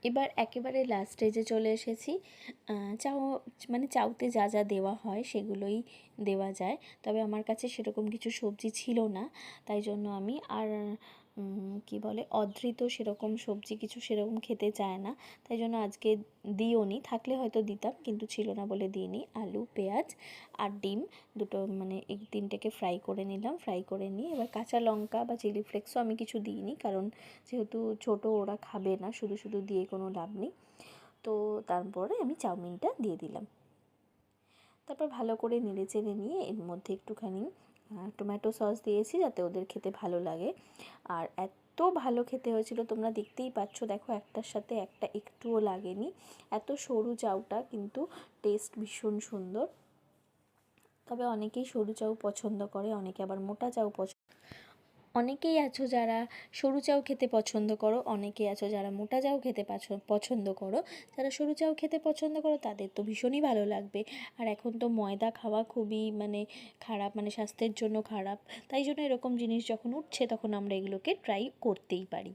এবার একেবারে লাস্ট স্টেজে চলে এসেছি। চাউ মানে চাউতে যা যা দেওয়া হয় সেগুলোই দেওয়া যায়, তবে আমার কাছে সেরকম কিছু সবজি ছিল না, তাই জন্য আমি আর কি বলে অধৃত সেরকম সবজি কিছু সেরকম খেতে চায় না, তাই জন্য আজকে দিইওনি, থাকলে হয়তো দিতাম, কিন্তু ছিল না বলে দিইনি। আলু, পেঁয়াজ আর ডিম দুটো মানে এই তিনটেকে ফ্রাই করে নিলাম, ফ্রাই করে নিয়ে এবার কাঁচা লঙ্কা বা চিলি ফ্লেক্সও আমি কিছু দিইনি, কারণ যেহেতু ছোটো ওরা খাবে না, শুধু শুধু দিয়ে কোনো লাভ নেই। তো তারপরে আমি চাউমিনটা দিয়ে দিলাম, তারপর ভালো করে নেড়ে চেড়ে নিয়ে এর মধ্যে একটুখানি টমেটো সস দিয়েছি যাতে ওদের খেতে ভালো লাগে। আর এত ভালো খেতে হয়েছিল, তোমরা দেখতেই পাচ্ছ, দেখো একটার সাথে একটা একটুও লাগেনি। এত সরু চাউটা কিন্তু টেস্ট ভীষণ সুন্দর। তবে অনেকেই সরু চাউ পছন্দ করে, অনেকে আবার মোটা চাউ অনেকেই আছো যারা সরু চাউ খেতে পছন্দ করো, অনেকেই আছো যারা মোটা চাউ খেতে পছন্দ করো। যারা সরু চাউ খেতে পছন্দ করো তাদের তো ভীষণই ভালো লাগবে। আর এখন তো ময়দা খাওয়া খুবই মানে খারাপ, মানে স্বাস্থ্যের জন্য খারাপ, তাই জন্য এরকম জিনিস যখন উঠছে তখন আমরা এগুলোকে ট্রাই করতেই পারি।